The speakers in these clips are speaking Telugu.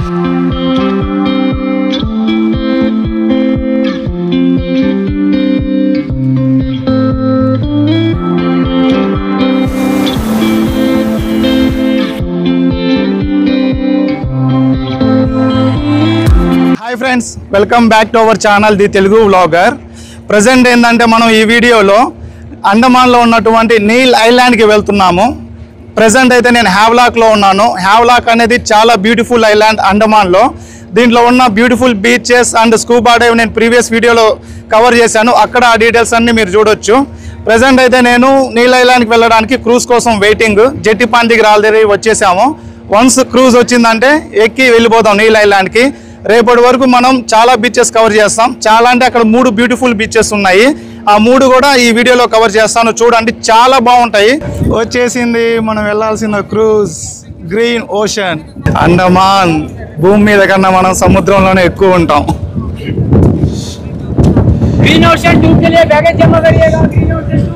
High friends welcome back to our channel the Telugu vlogger present ఏందంటే మనం ఈ వీడియోలో అండమాన్ లో ఉన్నటువంటి నీల్ ఐలాండ్ కి వెళ్తున్నాము ప్రెజెంట్ అయితే నేను హ్యావ్లాక్ లో ఉన్నాను హ్యావ్లాక్ అనేది చాలా బ్యూటిఫుల్ ఐలాండ్ అండమాన్ లో దీంట్లో ఉన్న beautiful beaches and scuba dive నేను ప్రీవియస్ వీడియోలో కవర్ చేశాను అక్కడ ఆ డీటెయిల్స్ అన్ని మీరు చూడొచ్చు ప్రెజెంట్ అయితే నేను నీల్ ఐలాండ్ కి వెళ్ళడానికి క్రూజ్ కోసం వెయిటింగ్ జెట్టిపాన్ దగ్గర ఆల్రెడీ వచ్చేసాము వన్స్ క్రూజ్ వచ్చిందంటే ఎక్కి వెళ్ళిపోతాం నీల్ ఐలాండ్ కి రేపటి వరకు మనం చాలా బీచెస్ కవర్ చేస్తాం చాలా అంటే అక్కడ 3 బ్యూటిఫుల్ బీచెస్ ఉన్నాయి ఆ 3 కూడా ఈ వీడియోలో కవర్ చేస్తాను చూడండి చాలా బాగుంటాయి వచ్చేసింది మనం వెళ్ళాల్సిన క్రూజ్ గ్రీన్ ఓషన్ అండమాన్ భూమి మీద కన్నా మనం సముద్రంలోనే ఎక్కువ ఉంటాం ग्रीन ओशन टूर के लिए बैगेज जमा करिएगा ग्रीन ओशन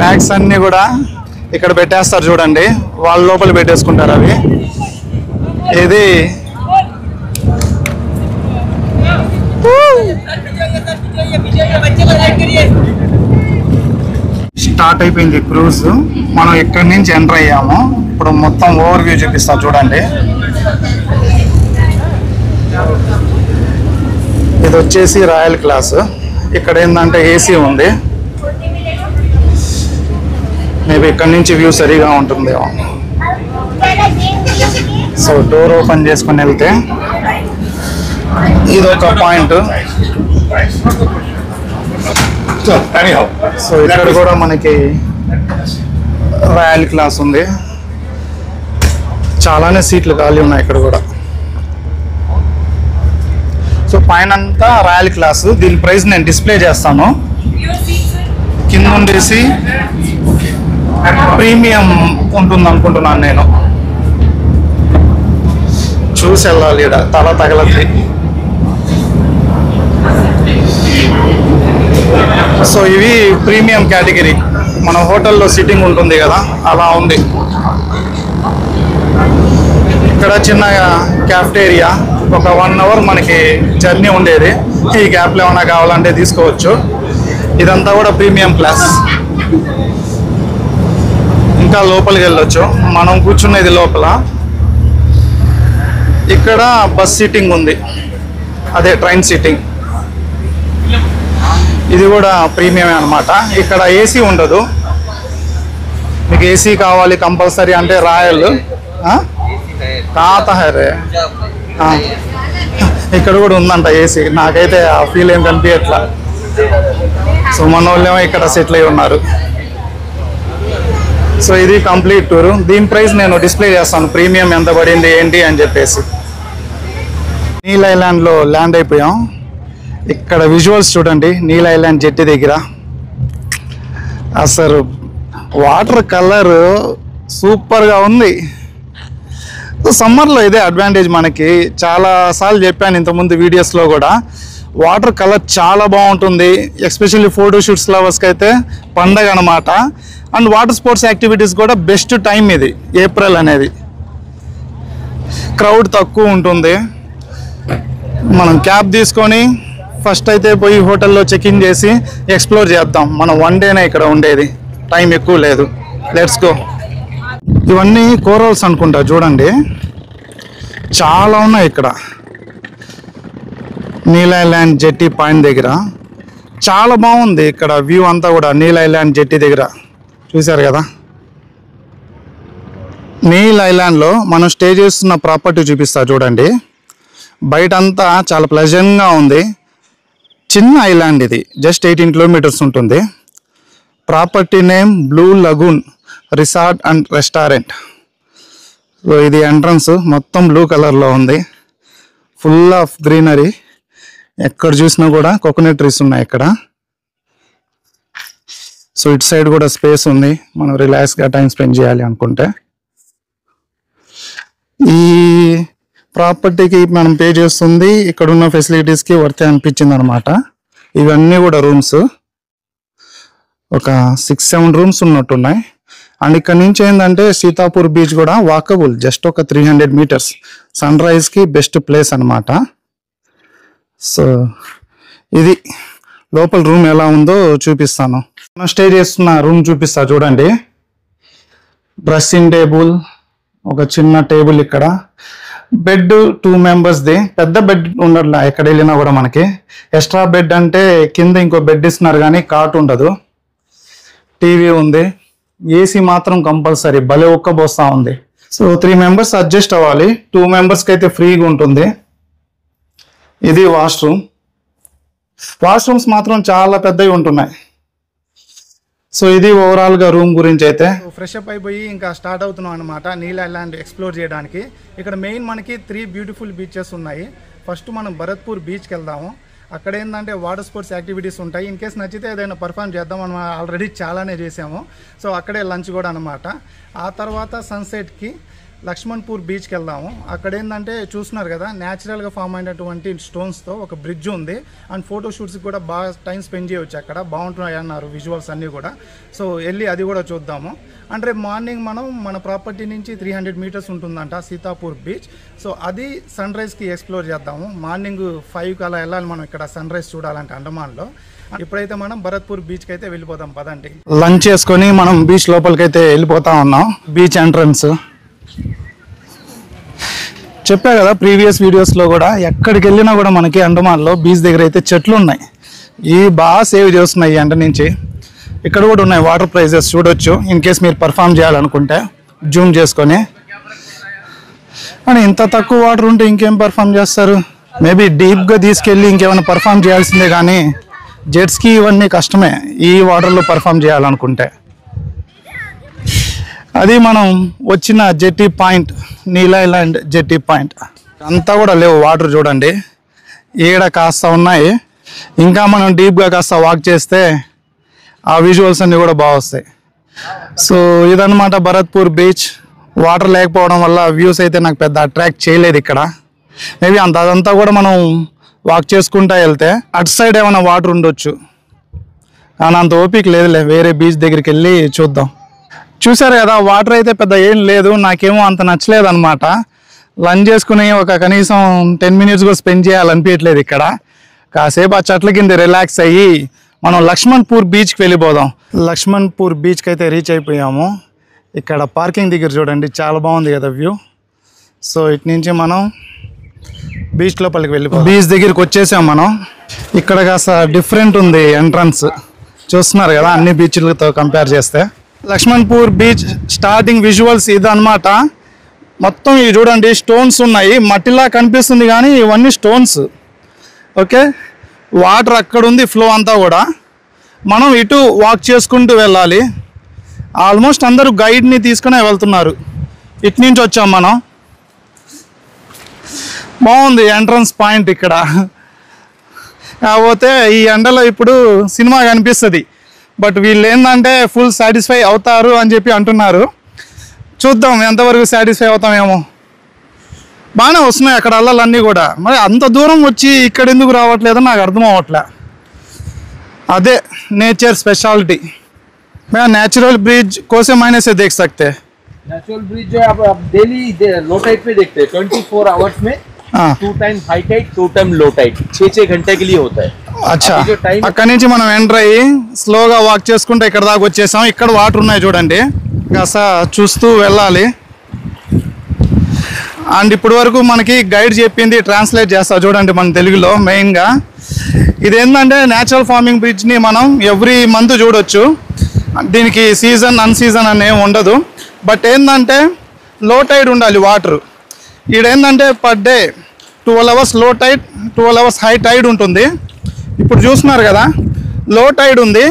బ్యాగ్స్ అన్ని కూడా ఇక్కడ పెట్టేస్తారు చూడండి వాళ్ళ లోపల పెట్టేసుకుంటారు అవి ఇది స్టార్ట్ అయిపోయింది క్రూజ్ మనం ఇక్కడి నుంచి ఎంటర్ అయ్యాము ఇప్పుడు మొత్తం ఓవర్ వ్యూ చూపిస్తా చూడండి ఇది వచ్చేసి రాయల్ క్లాస్ ఇక్కడ ఏంటంటే ఏసీ ఉంది మేబీ ఇక్కడ నుంచి వ్యూ సరిగా ఉంటుందేమో సో డోర్ ఓపెన్ చేసుకుని వెళ్తే ఇది ఒక పాయింట్ సో ఇక్కడ కూడా మనకి రాయల్ క్లాస్ ఉంది చాలానే సీట్లు ఖాళీ ఉన్నాయి ఇక్కడ కూడా సో పైన అంతా రాయల్ క్లాస్ దీని ప్రైస్ నేను డిస్ప్లే చేస్తాను కింద ఉండేసి ప్రీమియం ఉంటుంది అనుకుంటున్నాను నేను చూసి వెళ్ళాలి ఇక్కడ తల తగలద్ది సో ఇవి ప్రీమియం కేటగిరీ మన హోటల్లో సిట్టింగ్ ఉంటుంది కదా అలా ఉంది ఇక్కడ చిన్న క్యాఫ్టేరియా ఒక 1 అవర్ మనకి జర్నీ ఉండేది ఈ గ్యాప్లో ఏమైనా కావాలంటే తీసుకోవచ్చు ఇదంతా కూడా ప్రీమియం క్లాస్ ఇంకా లోపలికి వెళ్ళొచ్చు మనం కూర్చున్నది లోపల ఇక్కడ బస్ సీటింగ్ ఉంది అదే ట్రైన్ సీటింగ్ ఇది కూడా ప్రీమియమే అన్నమాట ఇక్కడ ఏసీ ఉండదు మీకు ఏసీ కావాలి కంపల్సరీ అంటే రాయల్ తాతహరే ఇక్కడ కూడా ఉందంట ఏసీ నాకైతే ఆ ఫీల్ ఏం కనిపించట్లా సో మన వాళ్ళేమో ఇక్కడ సెటిల్ అయి ఉన్నారు సో ఇది కంప్లీట్ టూర్ దీని ప్రైస్ నేను డిస్ప్లే చేస్తాను ప్రీమియం ఎంత పడింది ఏంటి అని చెప్పేసి నీల్ ఐలాండ్లో ల్యాండ్ అయిపోయాం ఇక్కడ విజువల్స్ చూడండి నీల్ ఐలాండ్ జెట్టి దగ్గర అసలు వాటర్ కలర్ సూపర్గా ఉంది సమ్మర్లో ఇదే అడ్వాంటేజ్ మనకి చాలాసార్లు చెప్పాను ఇంతకుముందు వీడియోస్లో కూడా వాటర్ కలర్ చాలా బాగుంటుంది ఎస్పెషల్లీ ఫోటోషూట్స్ లవర్స్కి అయితే పండగ అనమాట అండ్ వాటర్ స్పోర్ట్స్ యాక్టివిటీస్ కూడా బెస్ట్ టైం ఇది ఏప్రిల్ అనేది క్రౌడ్ తక్కువ ఉంటుంది మనం క్యాబ్ తీసుకొని ఫస్ట్ అయితే పోయి హోటల్లో చెక్ ఇన్ చేసి ఎక్స్ప్లోర్ చేద్దాం మనం 1 డేనే ఇక్కడ ఉండేది టైం ఎక్కువ లేదు లెట్స్ గో ఇవన్నీ కోరల్స్ అనుకుంటా చూడండి చాలా ఉన్నాయి ఇక్కడ నీల్ ఐలాండ్ జెట్టి పాయింట్ దగ్గర చాలా బాగుంది ఇక్కడ వ్యూ అంతా కూడా నీల్ ఐలాండ్ జెట్టి దగ్గర చూశారు కదా నీల్ ఐలాండ్లో మనం స్టే చేస్తున్న ప్రాపర్టీ చూపిస్తా చూడండి బయట అంతా చాలా ప్లెజెంట్గా ఉంది చిన్న ఐలాండ్ ఇది జస్ట్ 18 కిలోమీటర్స్ ఉంటుంది property name blue lagoon resort and restaurant so ఇది ఎంట్రన్స్ మొత్తం బ్లూ కలర్లో ఉంది ఫుల్ ఆఫ్ గ్రీనరీ ఎక్కడ చూసినా కూడా కోకోనట్ ట్రీస్ ఉన్నాయి ఇక్కడ సో ఇటు సైడ్ కూడా స్పేస్ ఉంది మనం రిలాక్స్గా టైం స్పెండ్ చేయాలి అనుకుంటే ఈ ప్రాపర్టీకి మనం పే చేస్తుంది ఇక్కడ ఉన్న ఫెసిలిటీస్కి వర్త్ అనిపించింది అనమాట ఇవన్నీ కూడా రూమ్స్ ఒక 6-7 రూమ్స్ ఉన్నట్టున్నాయి అండ్ ఇక్కడ నుంచి ఏంటంటే సీతాపూర్ బీచ్ కూడా వాకబుల్, జస్ట్ ఒక 300 meters. సన్ రైజ్కి బెస్ట్ ప్లేస్ అనమాట. సో ఇది లోపల రూమ్ ఎలా ఉందో చూపిస్తాను. మనం స్టే చేస్తున్న రూమ్ చూపిస్తా చూడండి. డ్రెస్సింగ్ టేబుల్, ఒక చిన్న టేబుల్, ఇక్కడ బెడ్ 2 members'ది. పెద్ద బెడ్ ఉండట్లా ఎక్కడ వెళ్ళినా కూడా మనకి. ఎక్స్ట్రా బెడ్ అంటే కింద ఇంకో బెడ్ ఇస్తున్నారు కానీ కాట్ ఉండదు. టీవీ ఉంది, ఏసీ మాత్రం కంపల్సరీ, భలే ఒక్కబోస్తా ఉంది. సో 3 members అడ్జస్ట్ అవ్వాలి. 2 members'కి అయితే ఫ్రీగా ఉంటుంది. ఇది వాష్రూమ్. వాష్రూమ్స్ మాత్రం చాలా పెద్దవి ఉంటున్నాయి. సో ఇది ఓవరాల్గా రూమ్ గురించి అయితే. ఫ్రెష్ అప్ అయిపోయి ఇంకా స్టార్ట్ అవుతున్నాం అనమాట నీల్ ఐలాండ్ ఎక్స్ప్లోర్ చేయడానికి. ఇక్కడ మెయిన్ మనకి 3 బ్యూటిఫుల్ బీచెస్ ఉన్నాయి. ఫస్ట్ మనం భరత్పూర్ బీచ్కి వెళ్దాము. అక్కడ ఏంటంటే వాటర్ స్పోర్ట్స్ యాక్టివిటీస్ ఉంటాయి. ఇన్ కేస్ నచ్చితే ఏదైనా పర్ఫామ్ చేద్దాం, మనం ఆల్రెడీ చాలానే చేసాము. సో అక్కడే లంచ్ కూడా అనమాట. ఆ తర్వాత సన్సెట్కి లక్ష్మణ్పూర్ బీచ్కి వెళ్దాము. అక్కడ ఏంటంటే చూస్తున్నారు కదా, న్యాచురల్గా ఫామ్ అయినటువంటి స్టోన్స్తో ఒక బ్రిడ్జ్ ఉంది. అండ్ ఫోటో షూట్స్కి కూడా బాగా టైం స్పెండ్ చేయవచ్చు. అక్కడ బాగుంటున్నాయి అన్నారు విజువల్స్ అన్నీ కూడా. సో వెళ్ళి అది కూడా చూద్దాము. అండ్ రేపు మార్నింగ్ మనం మన ప్రాపర్టీ నుంచి 300 meters ఉంటుందంట సీతాపూర్ బీచ్. సో అది సన్ రైజ్కి ఎక్స్ప్లోర్ చేద్దాము. మార్నింగ్ 5కి అలా వెళ్ళాలి మనం ఇక్కడ సన్ రైజ్ చూడాలంటే అండమాన్లో. ఇప్పుడైతే మనం భరత్పూర్ బీచ్కి అయితే వెళ్ళిపోదాం పదండి. లంచ్ చేసుకొని మనం బీచ్ లోపలికి అయితే వెళ్ళిపోతా ఉన్నాం. బీచ్ ఎంట్రన్స్ చెప్పా కదా ప్రీవియస్ వీడియోస్లో కూడా, ఎక్కడికి వెళ్ళినా కూడా మనకి అండమాన్లో బీచ్ దగ్గర అయితే చెట్లు ఉన్నాయి. ఇవి బాగా సేవ్ చేస్తున్నాయి ఈ ఎండ నుంచి. ఇక్కడ కూడా ఉన్నాయి వాటర్ ప్రైజెస్ చూడొచ్చు, ఇన్ కేస్ మీరు పర్ఫామ్ చేయాలనుకుంటే జూమ్ చేసుకొని. అని ఇంత తక్కువ వాటర్ ఉంటే ఇంకేం పర్ఫామ్ చేస్తారు? మేబీ డీప్గా తీసుకెళ్ళి ఇంకేమైనా పర్ఫామ్ చేయాల్సిందే, కానీ జెట్స్కి ఇవన్నీ కష్టమే ఈ వాటర్లో పర్ఫామ్ చేయాలనుకుంటే. అది మనం వచ్చిన జెట్టి పాయింట్, నీల్ ఐలాండ్ జెట్టి పాయింట్. అంతా కూడా లేవు వాటర్ చూడండి, ఈడ కాస్త ఉన్నాయి. ఇంకా మనం డీప్గా కాస్త వాక్ చేస్తే ఆ విజువల్స్ అన్నీ కూడా బాగా వస్తాయి. సో ఇదన్నమాట భరత్పూర్ బీచ్. వాటర్ లేకపోవడం వల్ల వ్యూస్ అయితే నాకు పెద్ద అట్రాక్ట్ చేయలేదు ఇక్కడ. మేబీ అదంతా కూడా మనం వాక్ చేసుకుంటా వెళ్తే అటు సైడ్ ఏమైనా వాటర్ ఉండొచ్చు, కానీ అంత ఓపిక లేదులే. వేరే బీచ్ దగ్గరికి వెళ్ళి చూద్దాం. చూసారు కదా, వాటర్ అయితే పెద్ద ఏం లేదు. నాకేమో అంత నచ్చలేదు అనమాట. లంచ్ చేసుకుని ఒక కనీసం 10 minutes కూడా స్పెండ్ చేయాలనిపించట్లేదు ఇక్కడ. కాసేపు ఆ చెట్ల కింద రిలాక్స్ అయ్యి మనం లక్ష్మణ్పూర్ బీచ్కి వెళ్ళిపోదాం. లక్ష్మణ్పూర్ బీచ్కి అయితే రీచ్ అయిపోయాము. ఇక్కడ పార్కింగ్ దగ్గర చూడండి, చాలా బాగుంది కదా వ్యూ. సో ఇటు నుంచి మనం బీచ్ లోపలికి వెళ్ళిపోతాం. బీచ్ దగ్గరికి వచ్చేసాం మనం. ఇక్కడ కాస్త డిఫరెంట్ ఉంది ఎంట్రన్స్, చూస్తున్నారు కదా అన్ని బీచ్లతో కంపేర్ చేస్తే. లక్ష్మణ్పూర్ బీచ్ స్టార్టింగ్ విజువల్స్ ఇది అనమాట. మొత్తం ఇవి చూడండి, స్టోన్స్ ఉన్నాయి. మట్టిలా కనిపిస్తుంది కానీ ఇవన్నీ స్టోన్స్. ఓకే, వాటర్ అక్కడ ఉంది, ఫ్లో అంతా కూడా. మనం ఇటు వాక్ చేసుకుంటూ వెళ్ళాలి. ఆల్మోస్ట్ అందరూ గైడ్ని తీసుకునే వెళ్తున్నారు. ఇటు నుంచి వచ్చాం మనం. బాగుంది ఎంట్రన్స్ పాయింట్ ఇక్కడ. కాకపోతే ఈ ఎండలో ఇప్పుడు సినిమా కనిపిస్తుంది. బట్ వీళ్ళు ఏంటంటే ఫుల్ సాటిస్ఫై అవుతారు అని చెప్పి అంటున్నారు. చూద్దాం ఎంతవరకు సాటిస్ఫై అవుతామేమో. బాగానే వస్తున్నాయి అక్కడ అల్లలన్నీ కూడా. మరి అంత దూరం వచ్చి ఇక్కడ ఎందుకు రావట్లేదో నాకు అర్థం అవ్వట్లే. అదే नेचर स्पेशलिटी। मैं नेचुरल ब्रिज को से मायने से देख सकते हैं। नेचुरल ब्रिज जो आप डेली लो टाइड पे देखते हैं 24 आवर्स में 2 time high tide 2 time low tide 6 घंटे के लिए होता है। अच्छा, అక్కడి నుంచి మనం ఎంటర్ అయ్యి స్లోగా వాక్ చేసుకుంటే ఇక్కడ దాకా వచ్చేసాం. ఇక్కడ వాటర్ ఉన్నాయి చూడండి, కాస్త చూస్తూ వెళ్ళాలి. అండ్ ఇప్పటి వరకు మనకి గైడ్ చెప్పింది ట్రాన్స్లేట్ చేస్తా చూడండి మన తెలుగులో. మెయిన్గా ఇదేంటంటే న్యాచురల్ ఫార్మింగ్ బ్రిడ్జ్ని మనం ఎవ్రీ మంత్ చూడొచ్చు. దీనికి సీజన్ అన్ సీజన్ అనే ఉండదు. బట్ ఏంటంటే లో టైడ్ ఉండాలి వాటర్. ఈడేంటంటే పర్ డే 12 అవర్స్ లో టైడ్ 12 అవర్స్ హై టైడ్ ఉంటుంది. ఇప్పుడు చూస్తున్నారు కదా లో టైడ్ ఉంది,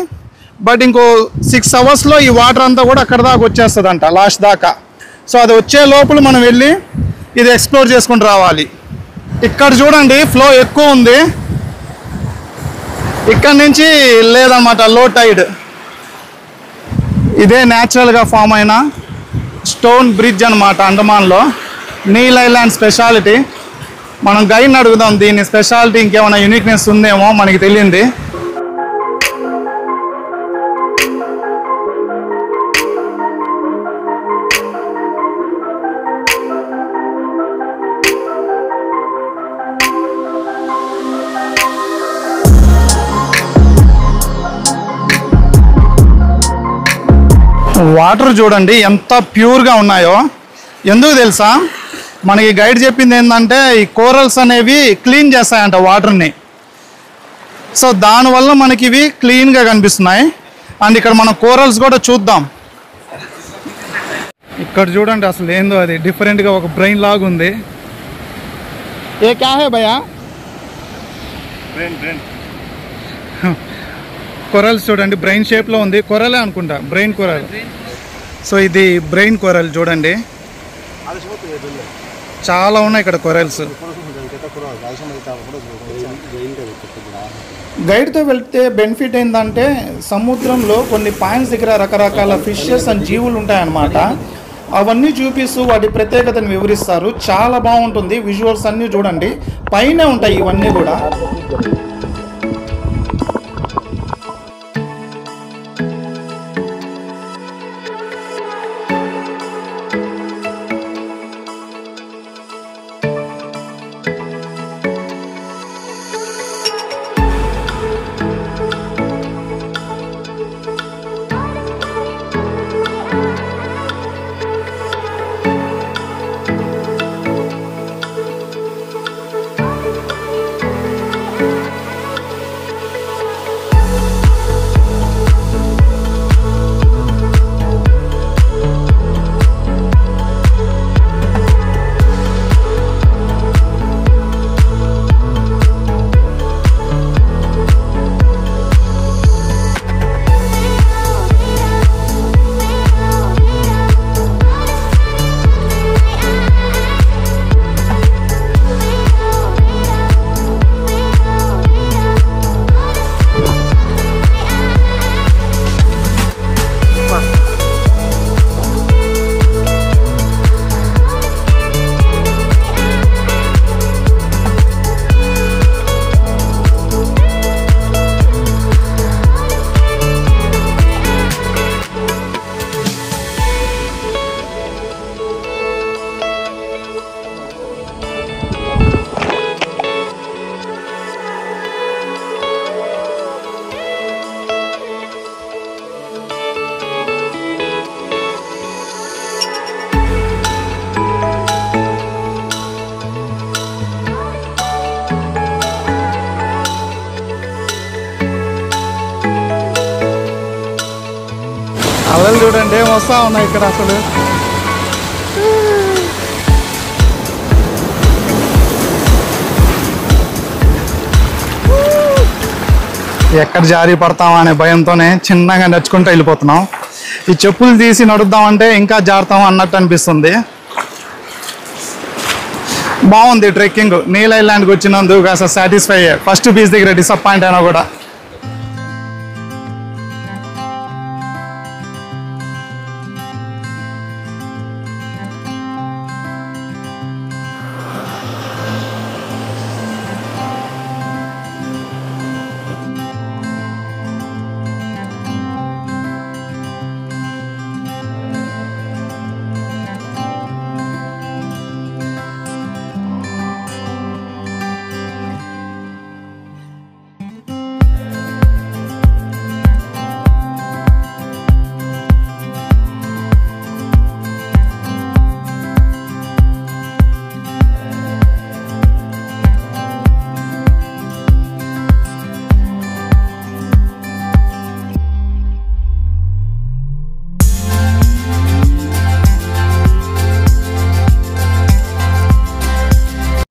బట్ ఇంకో 6 అవర్స్లో ఈ వాటర్ అంతా కూడా అక్కడ దాకా వచ్చేస్తుంది అంట, లాస్ట్ దాకా. సో అది వచ్చే లోపల మనం వెళ్ళి ఇది ఎక్స్ప్లోర్ చేసుకుంటూ రావాలి. ఇక్కడ చూడండి ఫ్లో ఎక్కువ ఉంది, ఇక్కడ నుంచి లేదన్నమాట లో టైడ్. ఇదే న్యాచురల్గా ఫామ్ అయిన స్టోన్ బ్రిడ్జ్ అనమాట అండమాన్లో. Neel island speciality. మనం గైడ్ని అడుగుదాం దీని స్పెషాలిటీ ఇంకేమైనా యూనిక్నెస్ ఉందేమో మనకి తెలియంది. వాటర్ చూడండి ఎంత ప్యూర్గా ఉన్నాయో. ఎందుకు తెలుసా, మనకి గైడ్ చెప్పింది ఏంటంటే ఈ కోరల్స్ అనేవి క్లీన్ చేస్తాయంట వాటర్ని. సో దానివల్ల మనకి ఇవి క్లీన్గా కనిపిస్తున్నాయి. అండ్ ఇక్కడ మనం కోరల్స్ కూడా చూద్దాం. ఇక్కడ చూడండి అసలు ఏందో అది డిఫరెంట్గా ఒక బ్రెయిన్ లాగా ఉంది. ఏ క్యా హై భయ్యా? కొరల్స్ చూడండి బ్రెయిన్ షేప్లో ఉంది. కొరలే అనుకుంటా, బ్రెయిన్ కొరల్. సో ఇది బ్రెయిన్ కొరల్ చూడండి, చాలా ఉన్నాయి ఇక్కడ కొరల్స్. గైడ్తో వెళ్తే బెనిఫిట్ ఏంటంటే సముద్రంలో కొన్ని పాయింట్స్ దగ్గర రకరకాల ఫిషెస్ అండ్ జీవులు ఉంటాయన్నమాట. అవన్నీ చూపిస్తూ వాటి ప్రత్యేకతను వివరిస్తారు. చాలా బాగుంటుంది. విజువల్స్ అన్నీ చూడండి, పైన ఉంటాయి ఇవన్నీ కూడా. అలలు చూడండి ఏం వస్తా ఉన్నాయి ఇక్కడ అసలు. ఎక్కడ జారి పడతామా అనే భయంతోనే చిన్నగా నడుచుకుంటూ వెళ్ళిపోతున్నాం. ఈ చెప్పులు తీసి నడుద్దామంటే ఇంకా జారుతాం అన్నట్టు అనిపిస్తుంది. బాగుంది ట్రెక్కింగ్. నీల్ ఐలాండ్కి వచ్చినందుకు కాస్త సాటిస్ఫై అయ్యే. ఫస్ట్ బీచ్ దగ్గర డిసప్పాయింట్ అయినా కూడా.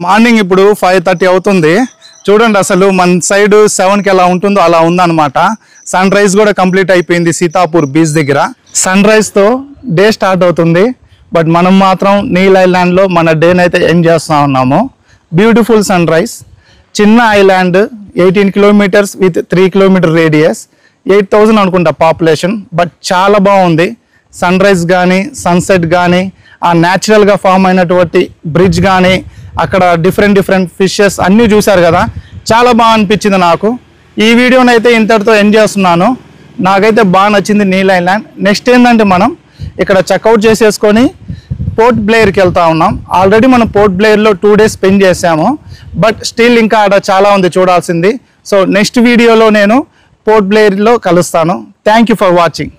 మార్నింగ్ ఇప్పుడు 5:30 అవుతుంది. చూడండి అసలు మన సైడ్ 7కి ఎలా ఉంటుందో అలా ఉందన్నమాట. సన్ రైజ్ కూడా కంప్లీట్ అయిపోయింది సీతాపూర్ బీచ్ దగ్గర. సన్ రైజ్తో డే స్టార్ట్ అవుతుంది. బట్ మనం మాత్రం నీల్ ఐలాండ్లో మన డేని అయితే ఎండ్ చేస్తూ ఉన్నాము. Beautiful sunrise. చిన్న island, 18 kilometres with 3 kilometre radius, 8,000 అనుకుంటా పాపులేషన్. బట్ చాలా బాగుంది. సన్ రైజ్ కానీ సన్సెట్ కానీ ఆ న్యాచురల్గా ఫామ్ అయినటువంటి బ్రిడ్జ్ కానీ అక్కడ డిఫరెంట్ ఫిషెస్ అన్నీ చూశారు కదా, చాలా బాగా అనిపించింది నాకు. ఈ వీడియోని అయితే ఇంతటితో ఎండ్ చేస్తున్నాను. నాకైతే బాగా నచ్చింది నీల్ ఐలాండ్. నెక్స్ట్ ఏంటంటే మనం ఇక్కడ చెక్అవుట్ చేసేసుకొని పోర్ట్ బ్లేయర్కి వెళ్తా ఉన్నాం. ఆల్రెడీ మనం పోర్ట్ బ్లేయర్లో 2 days స్పెండ్ చేసాము. బట్ స్టిల్ ఇంకా అక్కడ చాలా ఉంది చూడాల్సింది. సో నెక్స్ట్ వీడియోలో నేను పోర్ట్ బ్లేయర్లో కలుస్తాను. Thank you for watching.